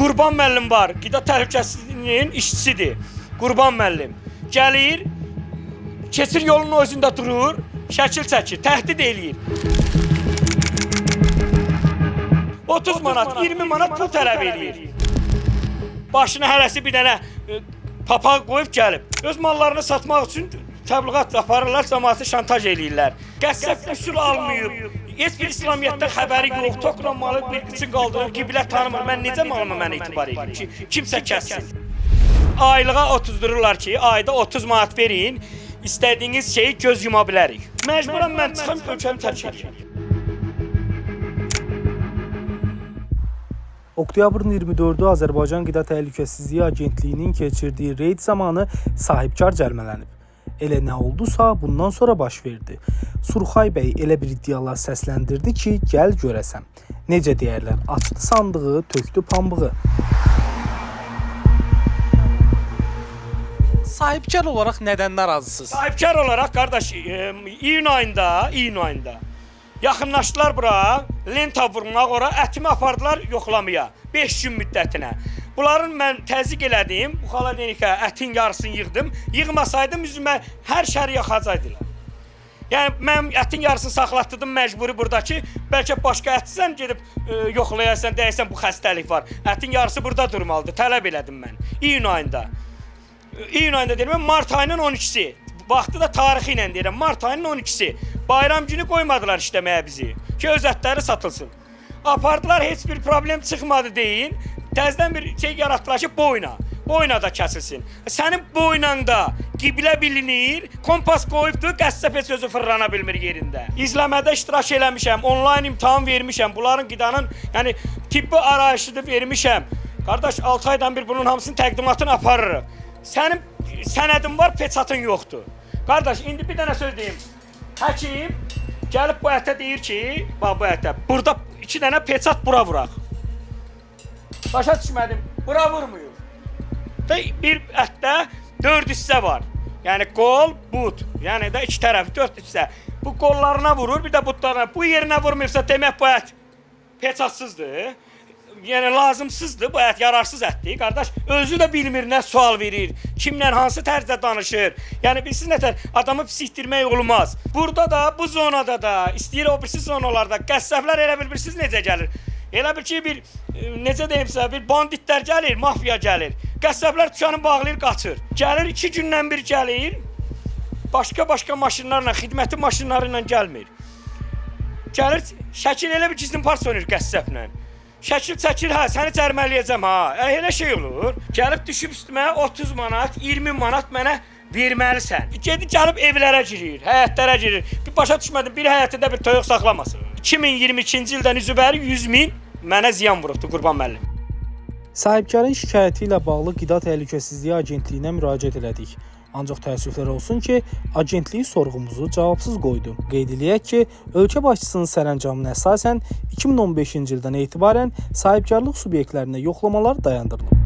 Qurban müəllim var, qida təhlükəsizliyinin işçisidir. Qurban müəllim gəlir, keçir yolun özündə durur, şəkil çəkir, təhdid eləyir. 30 manat, 20 manat pul tələb eləyir. Başına hərəsi bir dənə papaq qoyub gəlib. Öz mallarını satmaq üçün təbliğat aparırlar, cəmaatı şantaj eləyirlər. Qəssab üsul almayıb. Heç bir İslamiyyətdən xəbəri yox, tokla malı bir üçün qaldırır, qiblət tanımır. Mən necə malıma mənə etibar edeyim ki, kimsə kəssin. Aylığa 30 dururlar ki, ayda 30 manat verin, istədiyiniz şeyi göz yuma bilərik. Məcburan mən çıxım, ölkəmi tərk edirəm. Oktyabrın 24-ü Azərbaycan Qida Təhlükəsizliyi Agentliyinin keçirdiyi reyd zamanı sahibkar cərmələnib. Elə nə oldusa bundan sonra baş verdi. Surxay bəy elə bir iddialar səsləndirdi ki, gəl görəsən. Necə deyərlər, açdı sandığı, tökdü pambığı. Sahibkar olaraq nədən narazısınız? Sahibkar olaraq qardaş, iyun ayında yaxınlaşdılar bura, lenta vurmağa ora, ətimi apardılar yoxlamaya 5 gün müddətinə. Bunların mən təzyiq elədim, bu xaladenikə ətin yarısını yığdım. Yığmasaydım üzümə hər şəri yaxacaqdılar. Yəni mən ətin yarısını saxlatdım məcburi burada ki, bəlkə başqa ətsən gedib yoxlayasan, deyəsən bu xəstəlik var. Ətin yarısı burada durmalıdır, tələb elədim mən iyun ayında. İyun ayında deyirəm, mart ayının 12-si. Vaxtı da tarixi ilə deyirəm, mart ayının 12-si. Bayram günü qoymadılar işləməyə bizi ki, öz ətləri satılsın. Apardılar, heç bir problem çıxmadı deyin. Təzədən bir şey yaratdılar ki, boyna da kəsilsin. Sənin boynanda qiblə bilinir, kompas qoyubdur, qəssab heç özü fırlana bilmir yerində. İzləmədə iştirak eləmişəm, onlayn imtahan vermişəm, bunların qidanın, yəni tibbi arayışını vermişəm. Qardaş, 6 aydan bir bunun hamısının təqdimatını aparırıq. Sənin sənədin var, peçatın yoxdur. Qardaş, indi bir dənə söz deyim. Həkim gəlib bu ətə deyir ki, bax bu ətə, burada 2 dənə peçat bura vuraq. Başa düşmədim, bura vurmuyur. Bir ətdə 4 hissə var. Yəni qol, but, yəni də 2 tərəfi 4 hissə. Bu qollarına vurur, bir də butlarına. Bu yerinə vurmuyursa demək bu ət peçatsızdır. Yəni lazımsızdır, bu ət yararsız ətdir. Qardaş, özü də bilmir nə sual verir, kimlə hansı tərzdə danışır. Yəni bilsiz nətər, adamı psikdirmək olmaz. Burada da, bu zonada da, istəyir o birisi zonalarda qəssablar elə bilirsiniz necə gəlir. Elə bil ki, bir necə deyimsə, bir banditlər gəlir, mafiya gəlir. Qəssablar dükkanı bağlayır, qaçır. Gəlir 2 gündən bir gəlir, başqa maşınlarla, xidməti maşınları ilə gəlmir. Gəlir, şəkil elə bir gizlin par sönür qəssabla. Şəkil çəkir, hə, səni cərmələyəcəm, ha. Elə şey olur. Gəlib düşüb üstümə 30 manat, 20 manat mənə verməlisən. Gəlib evlərə girir, həyətlərə girir. Bir başa düşmədim, bir həyətində bir toyuq saxlamasın. 2022-ci ildən üzübəri 100.000 mənə ziyan vurubdur Qurban müəllim. Sahibkarın şikayəti ilə bağlı Qida Təhlükəsizliyi Agentliyinə müraciət elədik. Ancaq təəssüflər olsun ki, agentlik sorğumuzu cavabsız qoydu. Qeyd eləyək ki, ölkə başçısının sərəncamına əsasən 2015-ci ildən etibarən sahibkarlıq subyektlərinə yoxlamalar dayandırılıb.